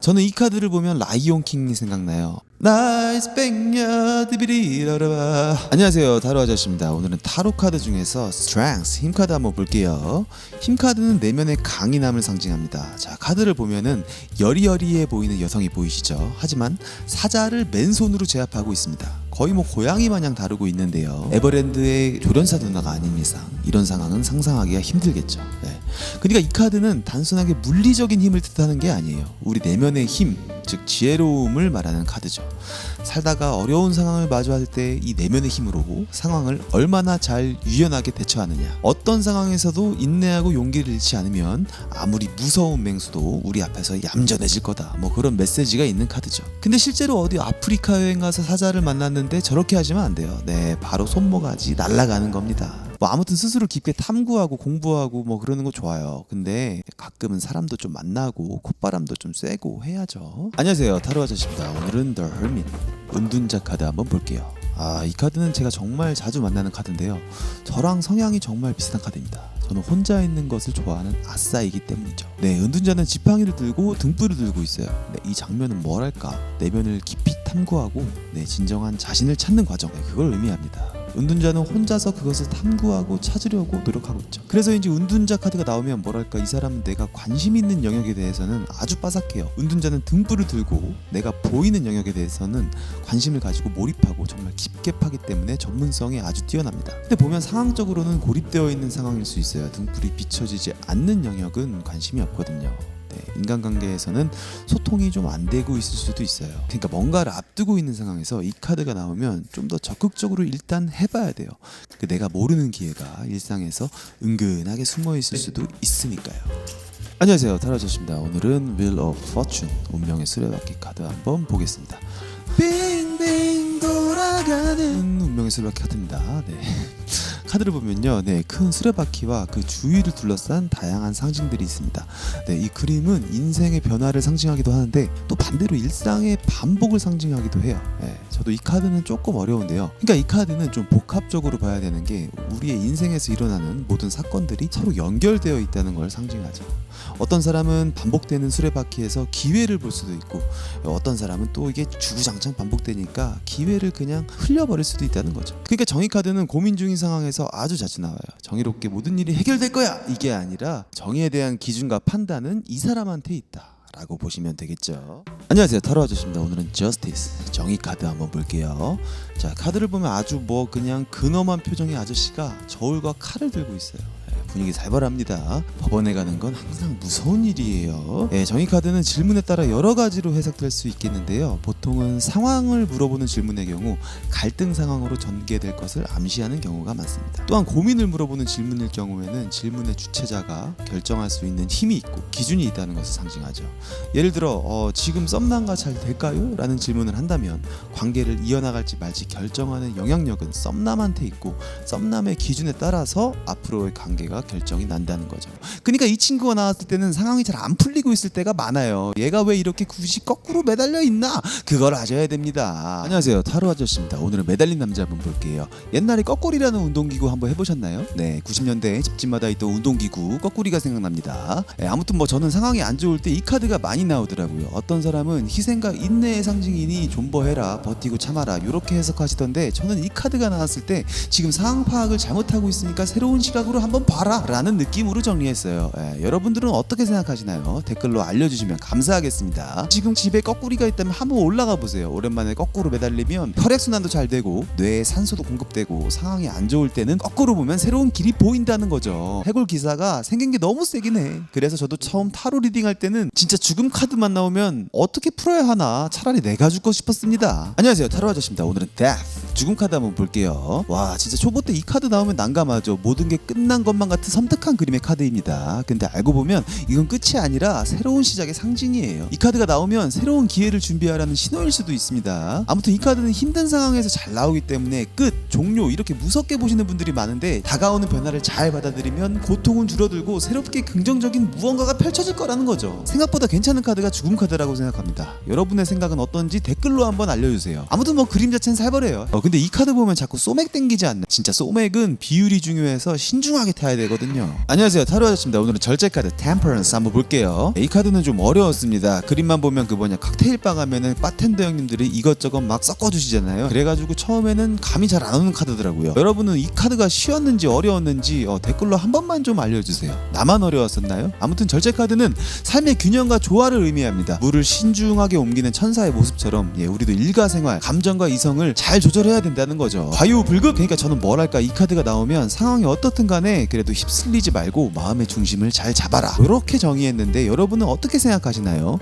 저는 이 카드를 보면 라이온 킹이 생각나요. 나이스 백야 디비리라라. 안녕하세요, 타로 아저씨입니다. 오늘은 타로 카드 중에서 Strength 힘 카드 한번 볼게요. 힘 카드는 내면의 강인함을 상징합니다. 자, 카드를 보면은 여리여리해 보이는 여성이 보이시죠? 하지만 사자를 맨손으로 제압하고 있습니다. 거의 뭐 고양이 마냥 다루고 있는데요. 에버랜드의 조련사 누나가 아닌 이상 이런 상황은 상상하기가 힘들겠죠. 네. 그러니까 이 카드는 단순하게 물리적인 힘을 뜻하는 게 아니에요. 우리 내면의 힘, 즉 지혜로움을 말하는 카드죠. 살다가 어려운 상황을 마주할 때 이 내면의 힘으로 상황을 얼마나 잘 유연하게 대처하느냐. 어떤 상황에서도 인내하고 용기를 잃지 않으면 아무리 무서운 맹수도 우리 앞에서 얌전해질 거다. 뭐 그런 메시지가 있는 카드죠. 근데 실제로 어디 아프리카 여행 가서 사자를 만났는데 저렇게 하시면 안 돼요. 네, 바로 손모가지 날아가는 겁니다. 뭐 아무튼 스스로 깊게 탐구하고 공부하고 뭐 그러는 거 좋아요. 근데 가끔은 사람도 좀 만나고 콧바람도 좀 쐬고 해야죠. 안녕하세요, 타로 아저씨입니다. 오늘은 The Hermit 은둔자 카드 한번 볼게요. 이 카드는 제가 정말 자주 만나는 카드인데요. 저랑 성향이 정말 비슷한 카드입니다. 저는 혼자 있는 것을 좋아하는 아싸이기 때문이죠. 네, 은둔자는 지팡이를 들고 등불을 들고 있어요. 네, 이 장면은 뭐랄까, 내면을 깊이 탐구하고 진정한 자신을 찾는 과정, 그걸 의미합니다. 은둔자는 혼자서 그것을 탐구하고 찾으려고 노력하고 있죠. 그래서인지 은둔자 카드가 나오면 뭐랄까, 이 사람은 내가 관심 있는 영역에 대해서는 아주 빠삭해요. 은둔자는 등불을 들고 내가 보이는 영역에 대해서는 관심을 가지고 몰입하고 정말 깊게 파기 때문에 전문성이 아주 뛰어납니다. 근데 보면 상황적으로는 고립되어 있는 상황일 수 있어요. 등불이 비춰지지 않는 영역은 관심이 없거든요. 인간관계에서는 소통이 좀 안 되고 있을 수도 있어요. 그러니까 뭔가를 앞두고 있는 상황에서 이 카드가 나오면 좀 더 적극적으로 일단 해봐야 돼요. 내가 모르는 기회가 일상에서 은근하게 숨어 있을 수도 있으니까요. 안녕하세요, 타로 아저씨입니다. 오늘은 Wheel of Fortune 운명의 수레바퀴 카드 한번 보겠습니다. 빙빙 돌아가는 운명의 수레바퀴 카드입니다. 네. 카드를 보면요, 큰 수레바퀴와 그 주위를 둘러싼 다양한 상징들이 있습니다. 이 그림은 인생의 변화를 상징하기도 하는데 또 반대로 일상의 반복을 상징하기도 해요. 저도 이 카드는 조금 어려운데요. 그러니까 이 카드는 좀 복합적으로 봐야 되는 게 우리의 인생에서 일어나는 모든 사건들이 서로 연결되어 있다는 걸 상징하죠. 어떤 사람은 반복되는 수레바퀴에서 기회를 볼 수도 있고, 어떤 사람은 또 이게 주구장창 반복되니까 기회를 그냥 흘려버릴 수도 있다는 거죠. 그러니까 정의 카드는 고민 중인 상황에서 아주 자주 나와요. 정의롭게 모든 일이 해결될 거야, 이게 아니라 정의에 대한 기준과 판단은 이 사람한테 있다 라고 보시면 되겠죠. 안녕하세요, 타로 아저씨입니다. 오늘은 Justice 정의 카드 한번 볼게요. 자, 카드를 보면 아주 그냥 근엄한 표정의 아저씨가 저울과 칼을 들고 있어요. 분위기 살벌합니다. 법원에 가는 건 항상 무서운 일이에요. 정의 카드는 질문에 따라 여러 가지로 해석될 수 있겠는데요. 보통은 상황을 물어보는 질문의 경우 갈등 상황으로 전개될 것을 암시하는 경우가 많습니다. 또한 고민을 물어보는 질문일 경우에는 질문의 주체자가 결정할 수 있는 힘이 있고 기준이 있다는 것을 상징하죠. 예를 들어 지금 썸남과 잘 될까요? 라는 질문을 한다면 관계를 이어나갈지 말지 결정하는 영향력은 썸남한테 있고 썸남의 기준에 따라서 앞으로의 관계가 결정이 난다는 거죠. 그러니까 이 친구가 나왔을 때는 상황이 잘 안 풀리고 있을 때가 많아요. 얘가 왜 이렇게 굳이 거꾸로 매달려 있나? 그걸 아셔야 됩니다. 안녕하세요, 타로 아저씨입니다. 오늘은 매달린 남자 한번 볼게요. 옛날에 거꾸리라는 운동기구 한번 해보셨나요? 네, 90년대 집집마다 있던 운동기구 거꾸리가 생각납니다. 아무튼 저는 상황이 안 좋을 때 이 카드가 많이 나오더라고요. 어떤 사람은 희생과 인내의 상징이니 존버해라, 버티고 참아라, 이렇게 해석하시던데 저는 이 카드가 나왔을 때 지금 상황 파악을 잘못하고 있으니까 새로운 시각으로 한번 봐라 라는 느낌으로 정리했어요. 여러분들은 어떻게 생각하시나요? 댓글로 알려주시면 감사하겠습니다. 지금 집에 거꾸리가 있다면 한번 올라가 보세요. 오랜만에 거꾸로 매달리면 혈액순환도 잘 되고 뇌에 산소도 공급되고 상황이 안 좋을 때는 거꾸로 보면 새로운 길이 보인다는 거죠. 해골 기사가 생긴 게 너무 세긴 해. 그래서 저도 처음 타로 리딩 할 때는 진짜 죽음 카드만 나오면 어떻게 풀어야 하나 차라리 내가 죽고 싶었습니다. 안녕하세요, 타로 아저씨입니다. 오늘은 Death 죽음 카드 한번 볼게요. 와, 진짜 초보 때 이 카드 나오면 난감하죠. 모든 게 끝난 것만 같은 섬뜩한 그림의 카드입니다. 근데 알고 보면 이건 끝이 아니라 새로운 시작의 상징이에요. 이 카드가 나오면 새로운 기회를 준비하라는 신호일 수도 있습니다. 아무튼 이 카드는 힘든 상황에서 잘 나오기 때문에 끝, 종료 이렇게 무섭게 보시는 분들이 많은데 다가오는 변화를 잘 받아들이면 고통은 줄어들고 새롭게 긍정적인 무언가가 펼쳐질 거라는 거죠. 생각보다 괜찮은 카드가 죽음 카드라고 생각합니다. 여러분의 생각은 어떤지 댓글로 한번 알려주세요. 아무튼 그림 자체는 살벌해요. 근데 이 카드 보면 자꾸 소맥 땡기지 않나? 진짜 소맥은 비율이 중요해서 신중하게 타야 되거든요. 안녕하세요, 타로 아저씨입니다. 오늘은 절제 카드 템퍼런스 한번 볼게요. 이 카드는 좀 어려웠습니다. 그림만 보면 그 뭐냐 칵테일 바 가면은 바텐더 형님들이 이것저것 막 섞어주시잖아요. 그래가지고 처음에는 감이 잘 안 오는 카드더라고요. 여러분은 이 카드가 쉬웠는지 어려웠는지 댓글로 한 번만 좀 알려주세요. 나만 어려웠었나요? 아무튼 절제 카드는 삶의 균형과 조화를 의미합니다. 물을 신중하게 옮기는 천사의 모습처럼 우리도 일가생활, 감정과 이성을 잘 조절해야 된다는 거죠. 과유불급. 그러니까 저는 뭐랄까, 이 카드가 나오면 상황이 어떻든 간에 그래도 휩쓸리지 말고 마음의 중심을 잘 잡아라, 이렇게 정의했는데 여러분은 어떻게 생각하시나요?